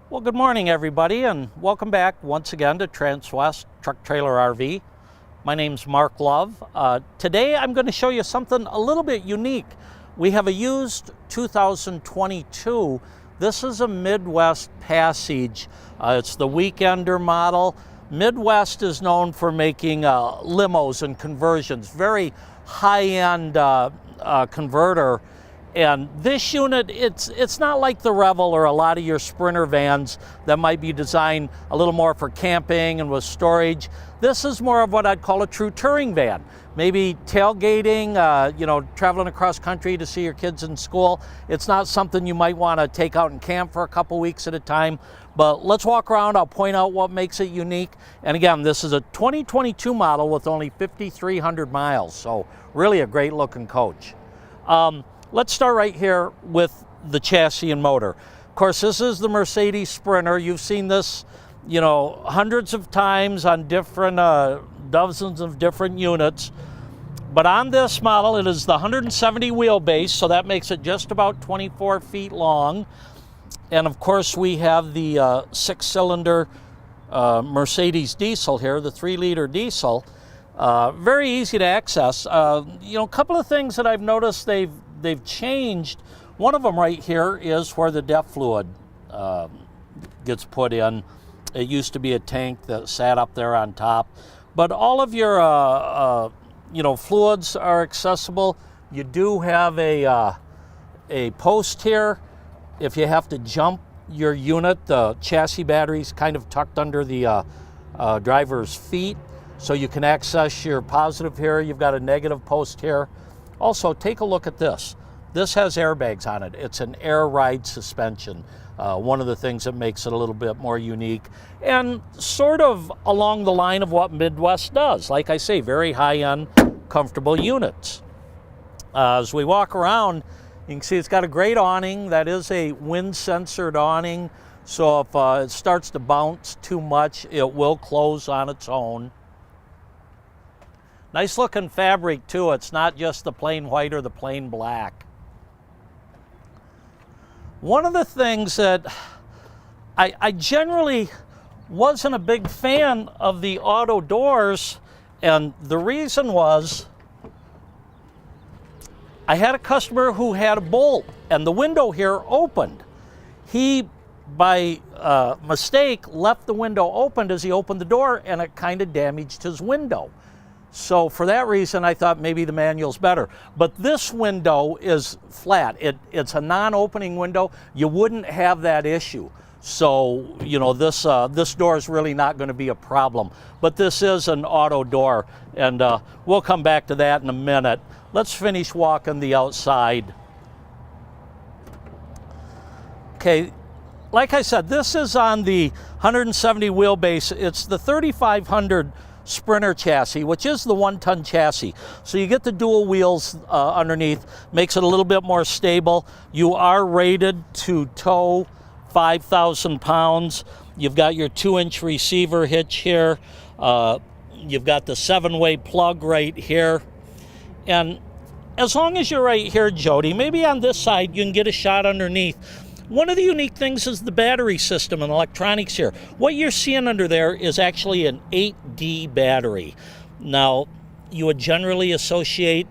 Well, good morning, everybody, and welcome back once again to Transwest Truck Trailer RV. My name's Mark Love. Today I'm going to show you something a little bit unique. We have a used 2022. This is a Midwest Passage. It's the Weekender model. Midwest is known for making limos and conversions, very high-end converter. And this unit, it's not like the Revel or a lot of your Sprinter vans that might be designed a little more for camping and with storage. This is more of what I'd call a true touring van. Maybe tailgating, traveling across country to see your kids in school. It's not something you might want to take out and camp for a couple weeks at a time. But let's walk around. I'll point out what makes it unique. And again, this is a 2022 model with only 5,300 miles. So really a great looking coach. Let's start right here with the chassis and motor. Of course, this is the Mercedes Sprinter. You've seen this, hundreds of times on different, dozens of different units. But on this model, it is the 170 wheelbase, so that makes it just about 24 feet long. And of course, we have the six-cylinder Mercedes diesel here, the 3-liter diesel. Very easy to access. A couple of things that I've noticed they've changed. One of them right here is where the DEF fluid gets put in. It used to be a tank that sat up there on top. But all of your fluids are accessible. You do have a post here. If you have to jump your unit, the chassis battery's kind of tucked under the driver's feet. So you can access your positive here. You've got a negative post here. Also, take a look at this. This has airbags on it. It's an air ride suspension. One of the things that makes it a little bit more unique and sort of along the line of what Midwest does. Like I say, very high-end, comfortable units. As we walk around, you can see it's got a great awning. That is a wind-sensored awning. So if it starts to bounce too much, it will close on its own. Nice looking fabric too. It's not just the plain white or the plain black. One of the things that I generally wasn't a big fan of the auto doors, and the reason was I had a customer who had a bolt and the window here opened. He, by mistake, left the window open as he opened the door, and it kind of damaged his window. So for that reason, I thought maybe the manual's better. But this window is flat. It's a non-opening window. You wouldn't have that issue. So, this door is really not going to be a problem. But this is an auto door, and we'll come back to that in a minute. Let's finish walking the outside. Okay, like I said, this is on the 170 wheelbase. It's the 3500 Sprinter chassis, which is the 1-ton chassis. So you get the dual wheels underneath, makes it a little bit more stable. You are rated to tow 5,000 pounds. You've got your 2-inch receiver hitch here. You've got the 7-way plug right here. And as long as you're right here, Jody, maybe on this side you can get a shot underneath. One of the unique things is the battery system and electronics here. What you're seeing under there is actually an 8D battery. Now, you would generally associate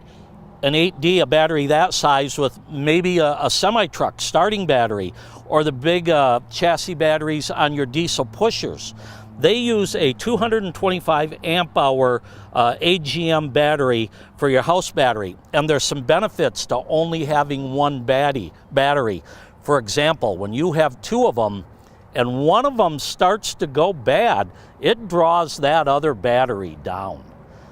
an 8D, a battery that size, with maybe a semi-truck starting battery or the big chassis batteries on your diesel pushers. They use a 225 amp hour AGM battery for your house battery. And there's some benefits to only having one battery. For example, when you have two of them and one of them starts to go bad, it draws that other battery down.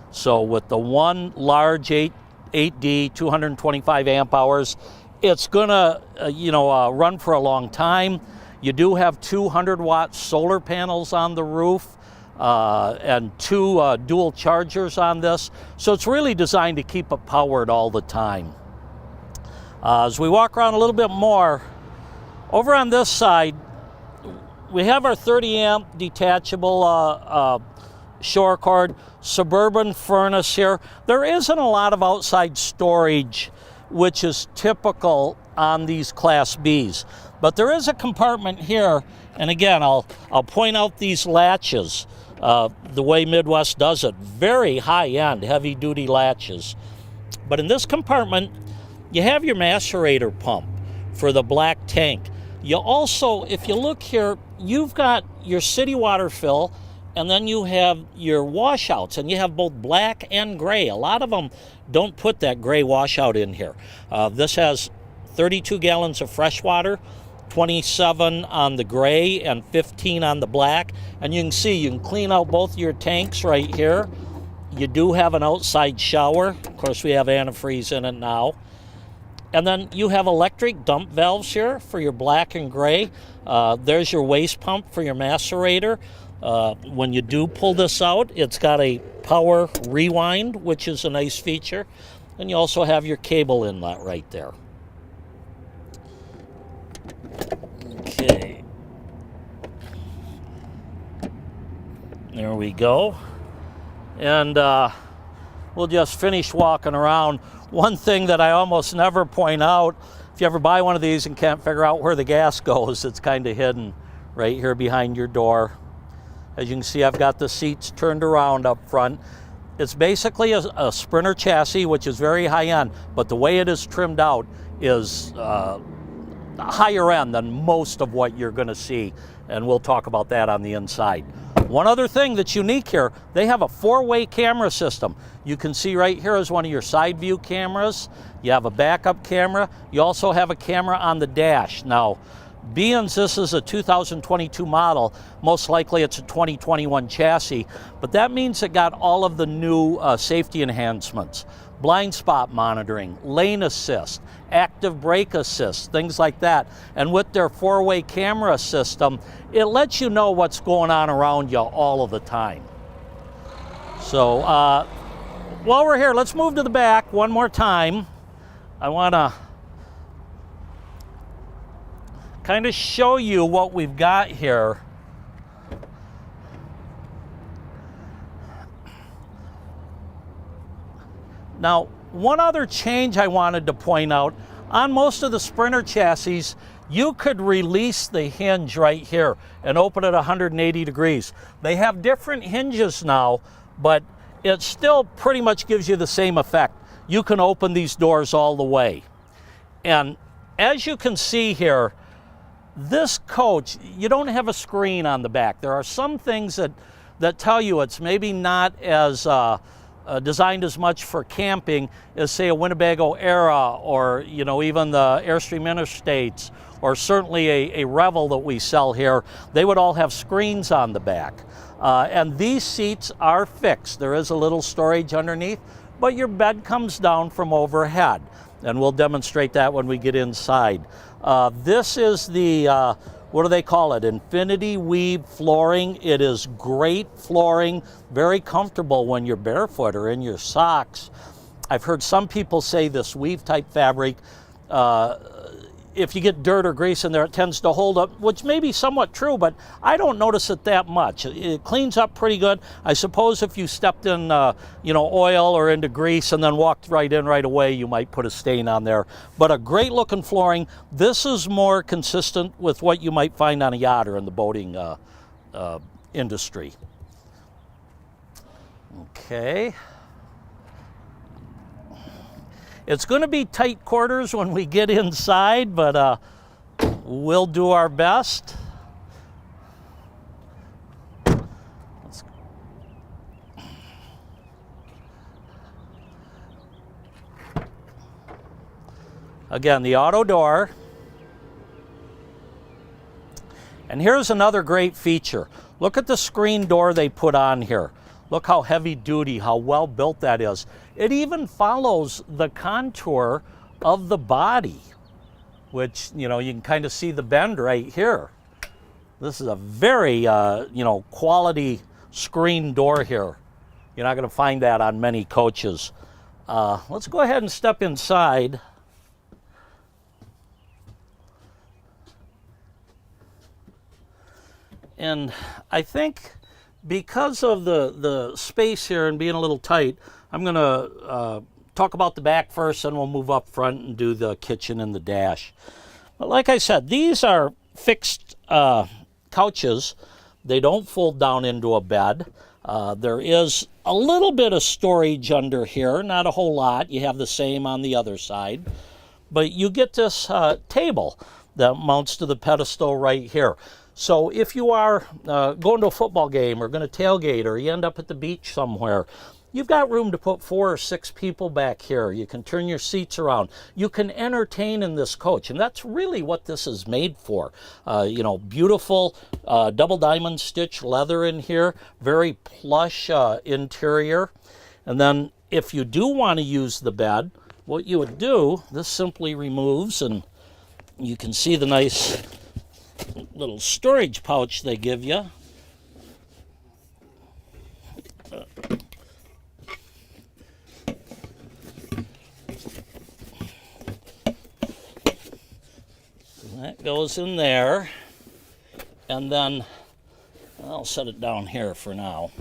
So with the one large 8D, 225 amp hours, it's gonna run for a long time. You do have 200-watt solar panels on the roof and two dual chargers on this. So it's really designed to keep it powered all the time. As we walk around a little bit more, over on this side, we have our 30 amp detachable shore cord, suburban furnace here. There isn't a lot of outside storage, which is typical on these Class Bs. But there is a compartment here, and again, I'll point out these latches, the way Midwest does it. Very high-end, heavy-duty latches. But in this compartment, you have your macerator pump for the black tank. You also, if you look here, you've got your city water fill, and then you have your washouts, and you have both black and gray. A lot of them don't put that gray washout in here. This has 32 gallons of fresh water, 27 on the gray and 15 on the black. And you can see you can clean out both your tanks right here. You do have an outside shower. Of course, we have antifreeze in it now. And then you have electric dump valves here for your black and gray. There's your waste pump for your macerator. When you do pull this out, it's got a power rewind, which is a nice feature. And you also have your cable inlet right there. Okay. There we go. And we'll just finish walking around. One thing that I almost never point out, if you ever buy one of these and can't figure out where the gas goes, it's kind of hidden right here behind your door. As you can see, I've got the seats turned around up front. It's basically a Sprinter chassis, which is very high-end, but the way it is trimmed out is higher end than most of what you're going to see, and we'll talk about that on the inside. One other thing that's unique here, they have a 4-way camera system. You can see right here is one of your side view cameras. You have a backup camera. You also have a camera on the dash. Now, being this is a 2022 model, most likely it's a 2021 chassis, but that means it got all of the new safety enhancements. Blind spot monitoring, lane assist, active brake assist, things like that. And with their 4-way camera system, it lets you know what's going on around you all of the time. So while we're here, let's move to the back one more time. I want to kind of show you what we've got here. Now, one other change I wanted to point out, on most of the Sprinter chassis, you could release the hinge right here and open it 180 degrees. They have different hinges now, but it still pretty much gives you the same effect. You can open these doors all the way. And as you can see here, this coach, you don't have a screen on the back. There are some things that tell you it's maybe not as designed as much for camping as, say, a Winnebago Era, or even the Airstream Interstates, or certainly a Revel that we sell here. They would all have screens on the back. And these seats are fixed. There is a little storage underneath, but your bed comes down from overhead. And we'll demonstrate that when we get inside. This is the, what do they call it? Infinity weave flooring. It is great flooring, very comfortable when you're barefoot or in your socks. I've heard some people say this weave type fabric, if you get dirt or grease in there, it tends to hold up, which may be somewhat true, but I don't notice it that much. It cleans up pretty good. I suppose if you stepped in, oil or into grease and then walked right in right away, you might put a stain on there. But a great looking flooring. This is more consistent with what you might find on a yacht or in the boating industry. Okay. It's going to be tight quarters when we get inside, but we'll do our best. Again, the auto door. And here's another great feature. Look at the screen door they put on here. Look how heavy duty, how well built that is. It even follows the contour of the body, which, you can kind of see the bend right here. This is a very, quality screen door here. You're not going to find that on many coaches. Let's go ahead and step inside. And I think because of the space here and being a little tight, I'm going to talk about the back first, and we'll move up front and do the kitchen and the dash. Like I said, these are fixed couches. They don't fold down into a bed. There is a little bit of storage under here, not a whole lot. You have the same on the other side. But you get this table that mounts to the pedestal right here. So if you are going to a football game or going to tailgate, or you end up at the beach somewhere, you've got room to put 4 or 6 people back here. You can turn your seats around. You can entertain in this coach, and that's really what this is made for. You know, beautiful double diamond stitch leather in here, very plush interior. And then if you do want to use the bed, what you would do, this simply removes, and you can see the nice little storage pouch they give you. That goes in there, and then I'll set it down here for now.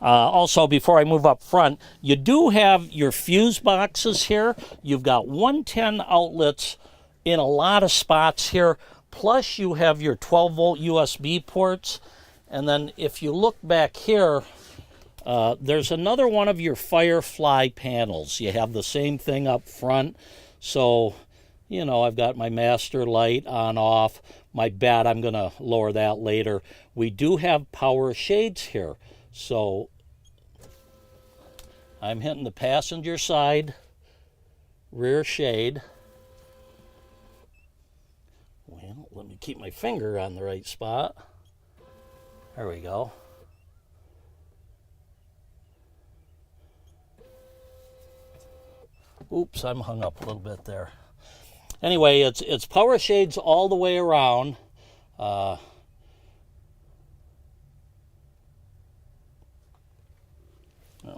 Also, before I move up front, you do have your fuse boxes here. You've got 110 outlets in a lot of spots here, plus you have your 12-volt USB ports. And then if you look back here, there's another one of your Firefly panels. You have the same thing up front. So, you know, I've got my master light on, off. My bed, I'm going to lower that later. We do have power shades here. So I'm hitting the passenger side rear shade. Well, let me keep my finger on the right spot. There we go. Oops, I'm hung up a little bit there. Anyway, it's power shades all the way around. There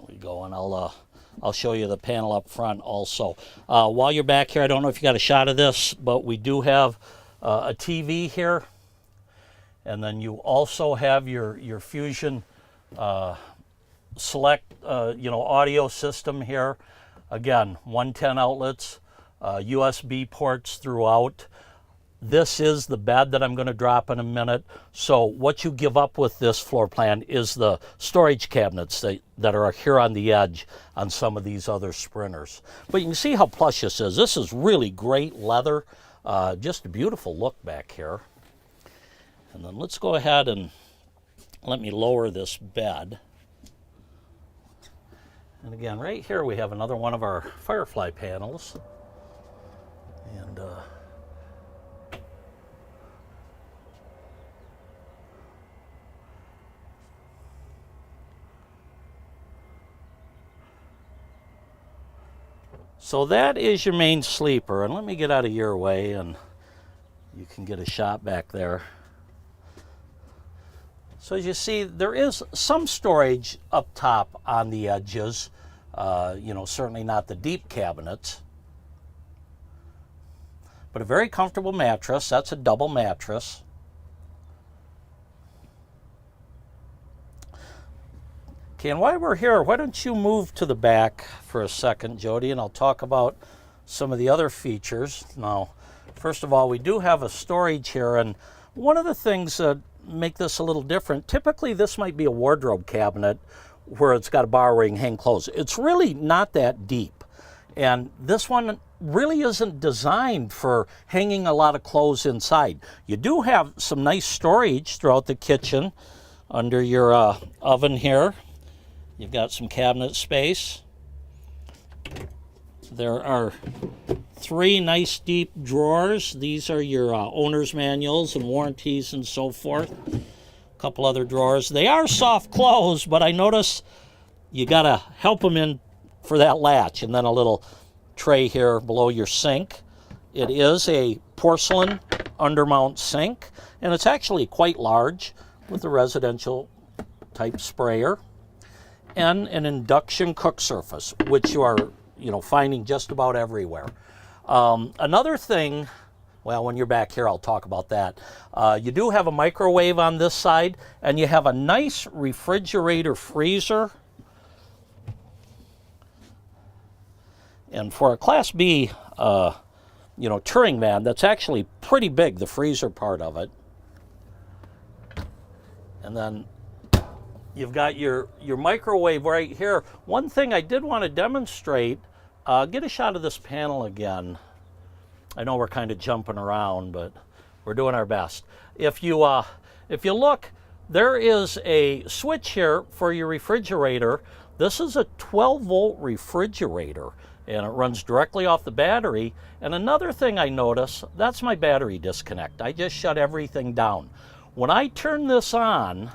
we go, and I'll show you the panel up front also. While you're back here, I don't know if you got a shot of this, but we do have a TV here, and then you also have your Fusion Select audio system here. Again, 110 outlets, USB ports throughout. This is the bed that I'm going to drop in a minute. So what you give up with this floor plan is the storage cabinets that are here on the edge on some of these other Sprinters. But you can see how plush this is. This is really great leather. Just a beautiful look back here. And then let's go ahead and let me lower this bed. And again, right here we have another one of our Firefly panels. And so that is your main sleeper. And let me get out of your way and you can get a shot back there. So as you see, there is some storage up top on the edges. Certainly not the deep cabinets. But a very comfortable mattress. That's a double mattress. Okay, and while we're here, why don't you move to the back for a second, Jody, and I'll talk about some of the other features. Now, first of all, we do have a storage here, and one of the things that make this a little different, typically this might be a wardrobe cabinet where it's got a bar where you can hang clothes. It's really not that deep, and this one really isn't designed for hanging a lot of clothes inside. You do have some nice storage throughout the kitchen under your oven here. You've got some cabinet space. There are 3 nice deep drawers. These are your owner's manuals and warranties and so forth. A couple other drawers. They are soft close, but I notice you got to help them in for that latch. And then a little tray here below your sink. It is a porcelain undermount sink, and it's actually quite large with a residential type sprayer and an induction cook surface, which you are finding just about everywhere. Another thing, well, when you're back here, I'll talk about that. You do have a microwave on this side, and you have a nice refrigerator freezer. And for a Class B touring van that's actually pretty big, the freezer part of it. And then you've got your microwave right here. One thing I did want to demonstrate, get a shot of this panel again. I know we're kind of jumping around, but we're doing our best. If you look, there is a switch here for your refrigerator. This is a 12-volt refrigerator, and it runs directly off the battery. And another thing I notice, that's my battery disconnect. I just shut everything down. When I turn this on,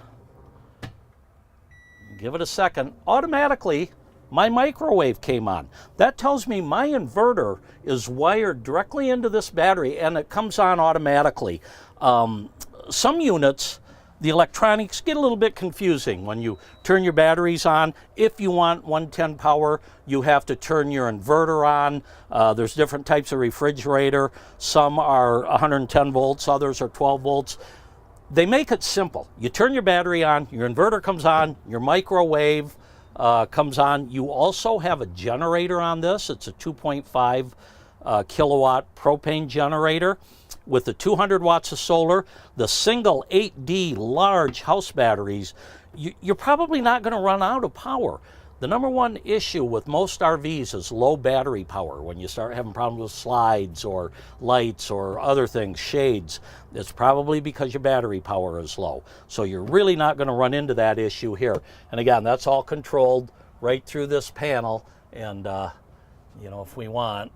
give it a second, automatically my microwave came on. That tells me my inverter is wired directly into this battery, and it comes on automatically. Some units, the electronics get a little bit confusing when you turn your batteries on. If you want 110 power, you have to turn your inverter on. There's different types of refrigerator. Some are 110 volts, others are 12 volts. They make it simple. You turn your battery on, your inverter comes on, your microwave comes on. You also have a generator on this. It's a 2.5 kilowatt propane generator with the 200 watts of solar. The single 8D large house batteries, you're probably not going to run out of power. The number one issue with most RVs is low battery power. When you start having problems with slides or lights or other things, shades, it's probably because your battery power is low. So you're really not going to run into that issue here. And again, that's all controlled right through this panel. And, if we want,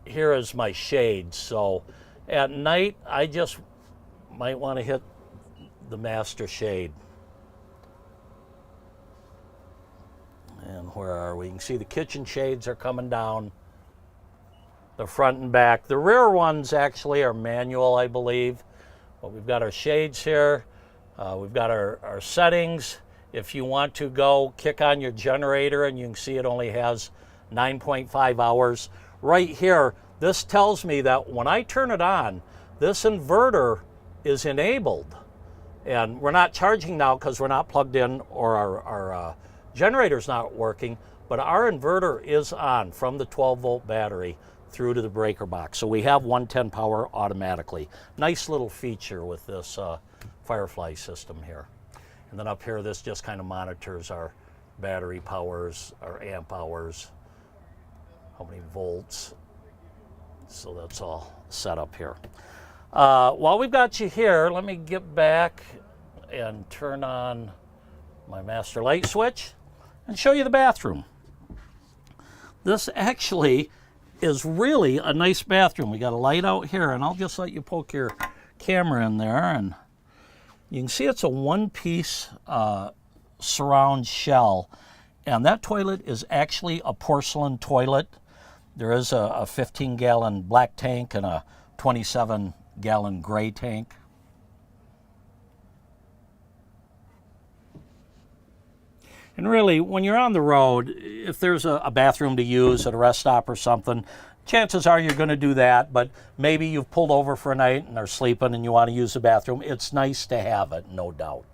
here is my shades. So at night, I just might want to hit the master shade. And where are we? You can see the kitchen shades are coming down, the front and back. The rear ones actually are manual, I believe. But we've got our shades here. We've got our settings. If you want to go kick on your generator, and you can see it only has 9.5 hours. Right here, this tells me that when I turn it on, this inverter is enabled. And we're not charging now because we're not plugged in, or our generator's not working, but our inverter is on from the 12-volt battery through to the breaker box. So we have 110 power automatically. Nice little feature with this Firefly system here. And then up here, this just kind of monitors our battery powers, our amp hours, how many volts. So that's all set up here. While we've got you here, let me get back and turn on my master light switch and show you the bathroom. This actually is really a nice bathroom. We got a light out here, and I'll just let you poke your camera in there, and you can see it's a one-piece surround shell, and that toilet is actually a porcelain toilet. There is a 15-gallon black tank and a 27-gallon gray tank. And really, when you're on the road, if there's a bathroom to use at a rest stop or something, chances are you're going to do that, but maybe you've pulled over for a night and are sleeping and you want to use the bathroom. It's nice to have it, no doubt.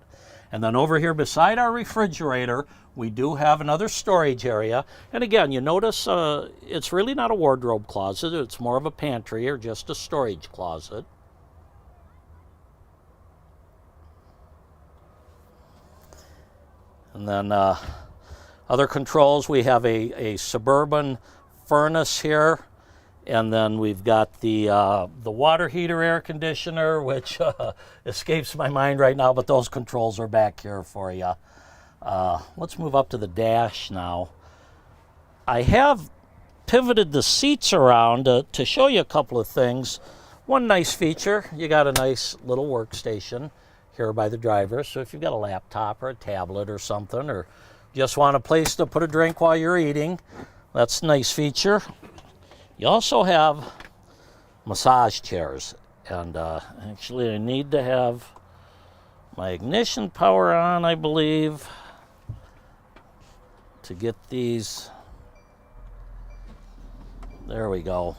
And then over here beside our refrigerator, we do have another storage area. And again, you notice it's really not a wardrobe closet. It's more of a pantry or just a storage closet. And then other controls, we have a Suburban furnace here, and then we've got the water heater air conditioner, which escapes my mind right now, but those controls are back here for you. Let's move up to the dash now. I have pivoted the seats around to show you a couple of things. One nice feature, you got a nice little workstation here by the driver. So if you've got a laptop or a tablet or something, or just want a place to put a drink while you're eating, that's a nice feature. You also have massage chairs. And actually I need to have my ignition power on, I believe, to get these. There we go.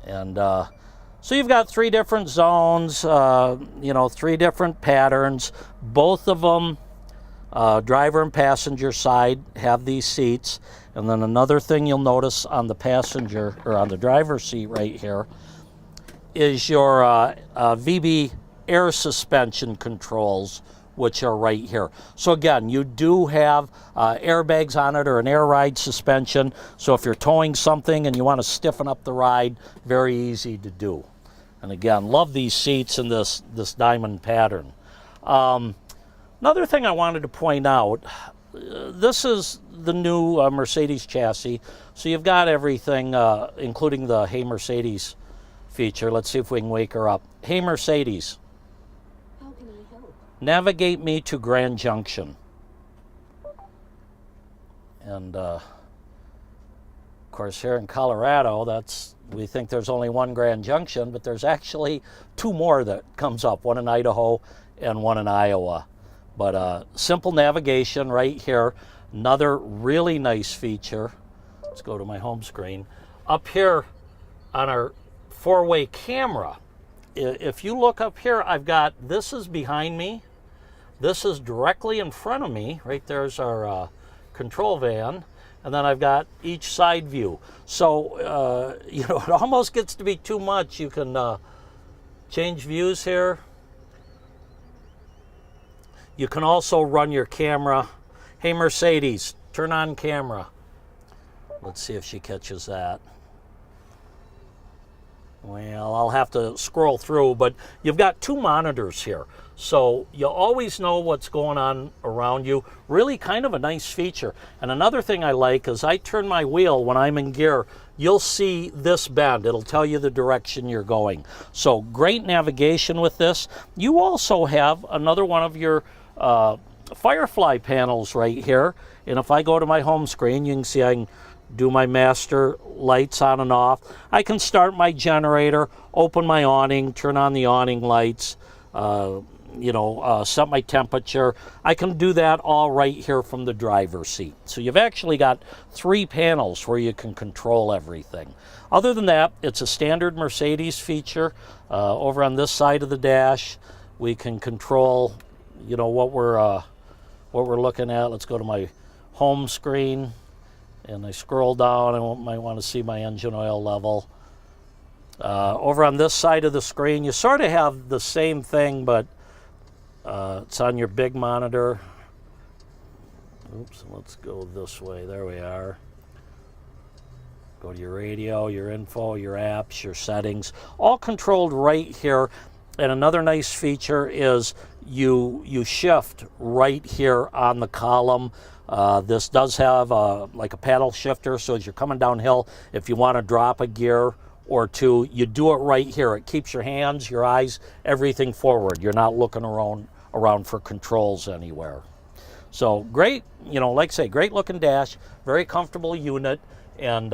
And so you've got three different zones, three different patterns. Both of them, driver and passenger side, have these seats. And then another thing you'll notice on the passenger, or on the driver's seat right here, is your VB air suspension controls, which are right here. So again, you do have airbags on it, or an air ride suspension. So if you're towing something and you want to stiffen up the ride, very easy to do. And again, love these seats in this diamond pattern. Another thing I wanted to point out, this is the new Mercedes chassis. So you've got everything, including the Hey Mercedes feature. Let's see if we can wake her up. Hey Mercedes. How can I help? Navigate me to Grand Junction. And of course here in Colorado, we think there's only one Grand Junction, but there's actually two more that comes up, one in Idaho and one in Iowa. But simple navigation right here. Another really nice feature. Let's go to my home screen. Up here on our four-way camera, if you look up here, I've got, this is behind me. This is directly in front of me. Right there's our control van. And then I've got each side view. So, you know, it almost gets to be too much. You can change views here. You can also run your camera. Hey Mercedes, turn on camera. Let's see if she catches that. Well, I'll have to scroll through, but you've got two monitors here. So you always know what's going on around you. Really kind of a nice feature. And another thing I like is I turn my wheel when I'm in gear, you'll see this bend. It'll tell you the direction you're going. So great navigation with this. You also have another one of your Firefly panels right here. And if I go to my home screen, you can see I can do my master lights on and off. I can start my generator, open my awning, turn on the awning lights, set my temperature. I can do that all right here from the driver's seat. So you've actually got three panels where you can control everything. Other than that, it's a standard Mercedes feature. Over on this side of the dash, we can control, you know, what we're looking at. Let's go to my home screen. And I scroll down, I might want to see my engine oil level. Over on this side of the screen, you sort of have the same thing, but it's on your big monitor. Oops, let's go this way. There we are. Go to your radio, your info, your apps, your settings, all controlled right here. And another nice feature is you shift right here on the column. This does have like a paddle shifter, so as you're coming downhill, if you want to drop a gear or two, you do it right here. It keeps your hands, your eyes, everything forward. You're not looking around for controls anywhere. So great, you know, like I say, great looking dash, very comfortable unit, and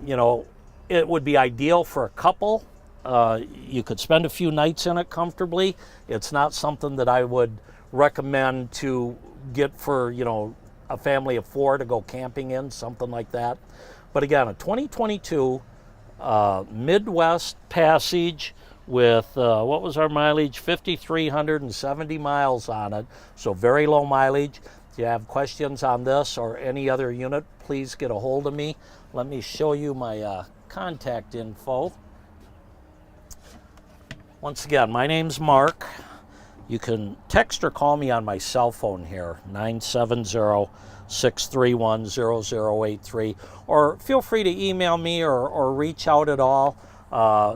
you know, it would be ideal for a couple. You could spend a few nights in it comfortably. It's not something that I would recommend to get for, you know, a family of four to go camping in, something like that. But again, a 2022 Midwest Passage with, what was our mileage? 5,370 miles on it. So very low mileage. If you have questions on this or any other unit, please get a hold of me. Let me show you my contact info. Once again, my name's Mark. You can text or call me on my cell phone here, 970-631-0083, or feel free to email me or reach out at all.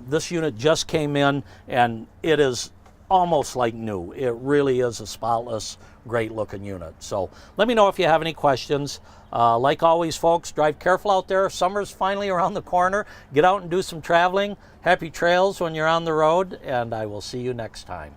This unit just came in, and it is almost like new. It really is a spotless, great-looking unit. So let me know if you have any questions. Like always, folks, drive careful out there. Summer's finally around the corner. Get out and do some traveling. Happy trails when you're on the road, and I will see you next time.